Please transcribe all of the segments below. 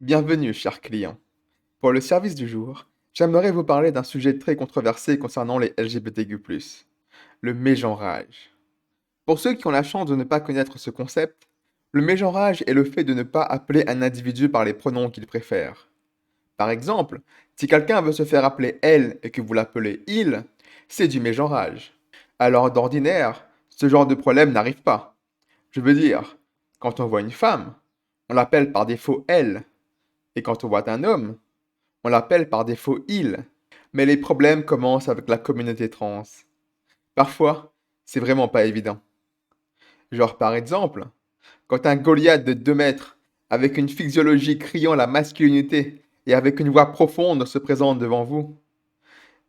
Bienvenue, chers clients. Pour le service du jour, j'aimerais vous parler d'un sujet très controversé concernant les LGBTQ+, le mégenrage. Pour ceux qui ont la chance de ne pas connaître ce concept, le mégenrage est le fait de ne pas appeler un individu par les pronoms qu'il préfère. Par exemple, si quelqu'un veut se faire appeler elle et que vous l'appelez il, c'est du mégenrage. Alors d'ordinaire, ce genre de problème n'arrive pas. Je veux dire, quand on voit une femme, on l'appelle par défaut elle, et quand on voit un homme, on l'appelle par défaut il. Mais les problèmes commencent avec la communauté trans. Parfois, c'est vraiment pas évident. Genre par exemple, quand un Goliath de 2 mètres, avec une physiologie criant la masculinité et avec une voix profonde se présente devant vous,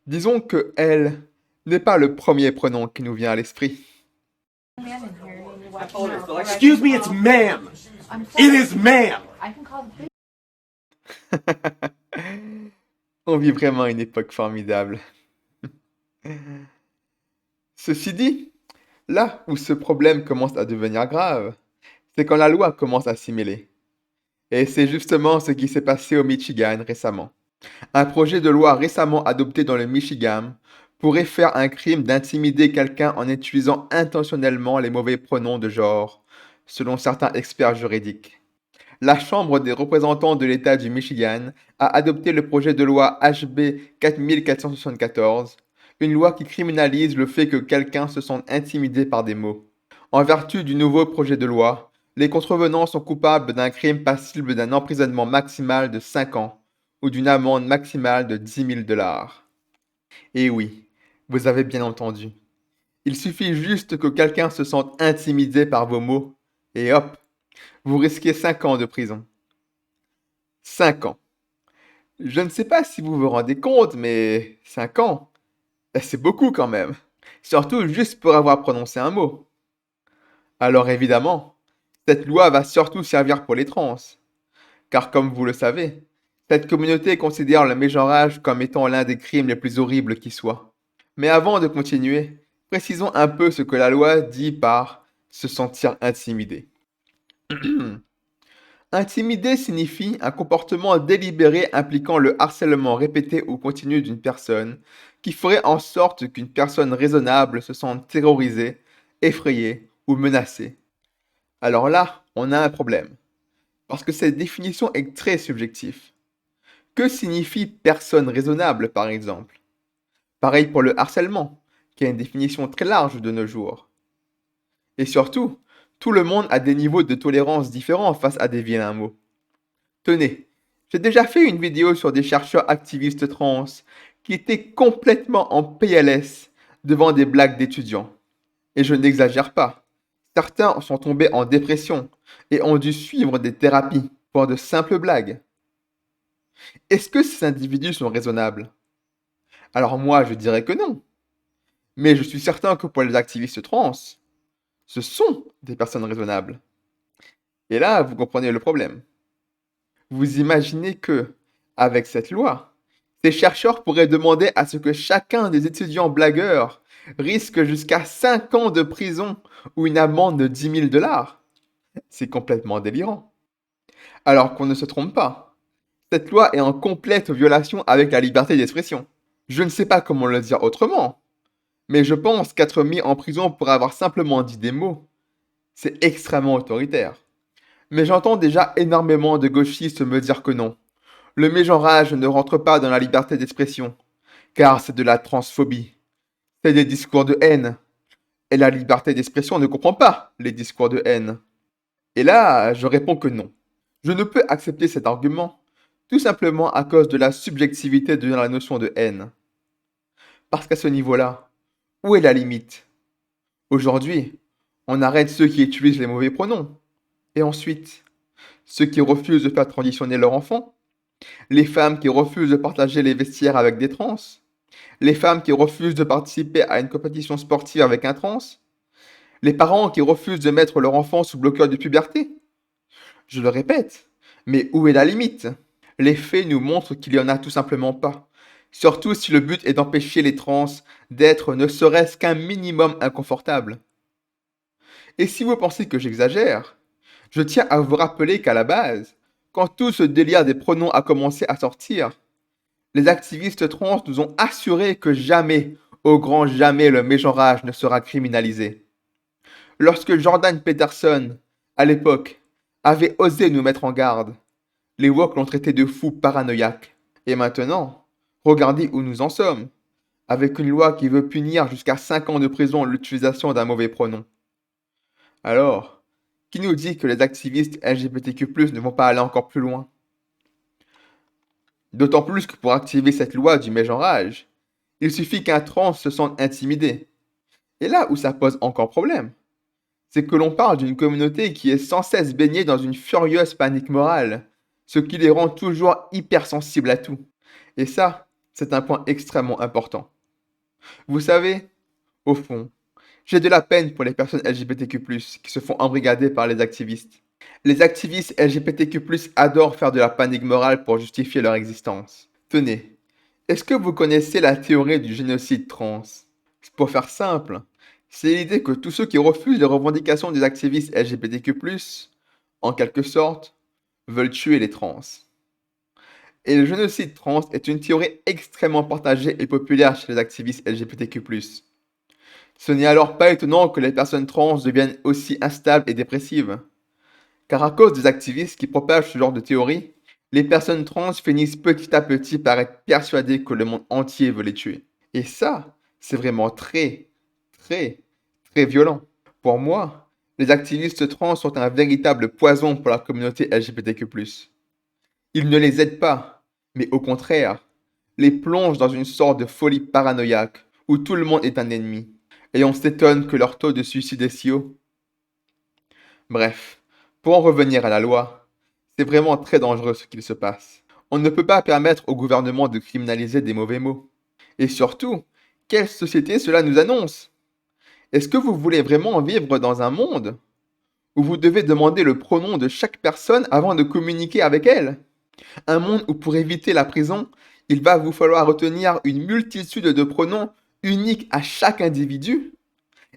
disons que elle n'est pas le premier prénom qui nous vient à l'esprit. Excuse me, it's ma'am. It is ma'am. On vit vraiment une époque formidable. Ceci dit, là où ce problème commence à devenir grave, c'est quand la loi commence à s'y mêler. Et c'est justement ce qui s'est passé au Michigan récemment. Un projet de loi récemment adopté dans le Michigan pourrait faire un crime d'intimider quelqu'un en utilisant intentionnellement les mauvais pronoms de genre, selon certains experts juridiques. La Chambre des représentants de l'État du Michigan a adopté le projet de loi HB 4474, une loi qui criminalise le fait que quelqu'un se sente intimidé par des mots. En vertu du nouveau projet de loi, les contrevenants sont coupables d'un crime passible d'un emprisonnement maximal de 5 ans ou d'une amende maximale de 10 000 $. Et oui, vous avez bien entendu. Il suffit juste que quelqu'un se sente intimidé par vos mots, et hop, vous risquez 5 ans de prison. 5 ans. Je ne sais pas si vous vous rendez compte, mais 5 ans, c'est beaucoup quand même. Surtout juste pour avoir prononcé un mot. Alors évidemment, cette loi va surtout servir pour les trans. Car comme vous le savez, cette communauté considère le mégenrage comme étant l'un des crimes les plus horribles qui soient. Mais avant de continuer, précisons un peu ce que la loi dit par se sentir intimidé. Intimider signifie un comportement délibéré impliquant le harcèlement répété ou continu d'une personne qui ferait en sorte qu'une personne raisonnable se sente terrorisée, effrayée ou menacée. Alors là, on a un problème, parce que cette définition est très subjective. Que signifie personne raisonnable, par exemple? Pareil pour le harcèlement, qui a une définition très large de nos jours. Et surtout, tout le monde a des niveaux de tolérance différents face à des vilains mots. Tenez, j'ai déjà fait une vidéo sur des chercheurs activistes trans qui étaient complètement en PLS devant des blagues d'étudiants. Et je n'exagère pas. Certains sont tombés en dépression et ont dû suivre des thérapies pour de simples blagues. Est-ce que ces individus sont raisonnables? Alors moi, je dirais que non. Mais je suis certain que pour les activistes trans, ce sont des personnes raisonnables. Et là, vous comprenez le problème. Vous imaginez que, avec cette loi, ces chercheurs pourraient demander à ce que chacun des étudiants blagueurs risque jusqu'à 5 ans de prison ou une amende de 10 000 $. C'est complètement délirant. Alors qu'on ne se trompe pas. Cette loi est en complète violation avec la liberté d'expression. Je ne sais pas comment le dire autrement, mais je pense qu'être mis en prison pour avoir simplement dit des mots, c'est extrêmement autoritaire. Mais j'entends déjà énormément de gauchistes me dire que non. Le mégenrage ne rentre pas dans la liberté d'expression, car c'est de la transphobie. C'est des discours de haine. Et la liberté d'expression ne comprend pas les discours de haine. Et là, je réponds que non. Je ne peux accepter cet argument, tout simplement à cause de la subjectivité de la notion de haine. Parce qu'à ce niveau-là, où est la limite? Aujourd'hui, on arrête ceux qui utilisent les mauvais pronoms. Et ensuite, ceux qui refusent de faire transitionner leur enfant, les femmes qui refusent de partager les vestiaires avec des trans, les femmes qui refusent de participer à une compétition sportive avec un trans, les parents qui refusent de mettre leur enfant sous bloqueur de puberté. Je le répète, mais où est la limite? Les faits nous montrent qu'il n'y en a tout simplement pas. Surtout si le but est d'empêcher les trans d'être ne serait-ce qu'un minimum inconfortable. Et si vous pensez que j'exagère, je tiens à vous rappeler qu'à la base, Quand tout ce délire des pronoms a commencé à sortir, les activistes trans nous ont assuré que jamais, au grand jamais, le mégenrage ne sera criminalisé. Lorsque Jordan Peterson, à l'époque, avait osé nous mettre en garde, les woke l'ont traité de fou paranoïaque. Et maintenant, regardez où nous en sommes, avec une loi qui veut punir jusqu'à 5 ans de prison l'utilisation d'un mauvais pronom. Alors, qui nous dit que les activistes LGBTQ+, ne vont pas aller encore plus loin? D'autant plus que pour activer cette loi du mégenrage, il suffit qu'un trans se sente intimidé. Et là où ça pose encore problème, c'est que l'on parle d'une communauté qui est sans cesse baignée dans une furieuse panique morale, ce qui les rend toujours hypersensibles à tout. Et ça, c'est un point extrêmement important. Vous savez, au fond, j'ai de la peine pour les personnes LGBTQ+, qui se font embrigader par les activistes. Les activistes LGBTQ+, adorent faire de la panique morale pour justifier leur existence. Tenez, est-ce que vous connaissez la théorie du génocide trans? Pour faire simple, c'est l'idée que tous ceux qui refusent les revendications des activistes LGBTQ+, en quelque sorte, veulent tuer les trans. Et le génocide trans est une théorie extrêmement partagée et populaire chez les activistes LGBTQ+. Ce n'est alors pas étonnant que les personnes trans deviennent aussi instables et dépressives. Car à cause des activistes qui propagent ce genre de théorie, les personnes trans finissent petit à petit par être persuadées que le monde entier veut les tuer. Et ça, c'est vraiment très, très, très violent. Pour moi, les activistes trans sont un véritable poison pour la communauté LGBTQ+. Ils ne les aident pas, mais au contraire, les plongent dans une sorte de folie paranoïaque où tout le monde est un ennemi. Et on s'étonne que leur taux de suicide est si haut. Bref, pour en revenir à la loi, c'est vraiment très dangereux ce qu'il se passe. On ne peut pas permettre au gouvernement de criminaliser des mauvais mots. Et surtout, quelle société cela nous annonce? Est-ce que vous voulez vraiment vivre dans un monde où vous devez demander le pronom de chaque personne avant de communiquer avec elle? Un monde où pour éviter la prison, il va vous falloir retenir une multitude de pronoms uniques à chaque individu?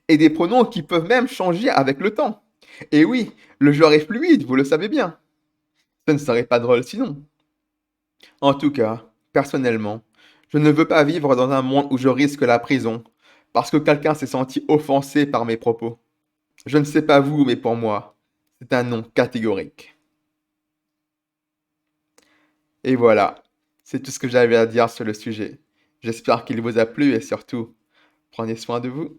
Et des pronoms qui peuvent même changer avec le temps. Et oui, le genre est fluide, vous le savez bien. Ce ne serait pas drôle sinon. En tout cas, personnellement, je ne veux pas vivre dans un monde où je risque la prison parce que quelqu'un s'est senti offensé par mes propos. Je ne sais pas vous, mais pour moi, c'est un non catégorique. Et voilà, c'est tout ce que j'avais à dire sur le sujet. J'espère qu'il vous a plu et surtout, prenez soin de vous.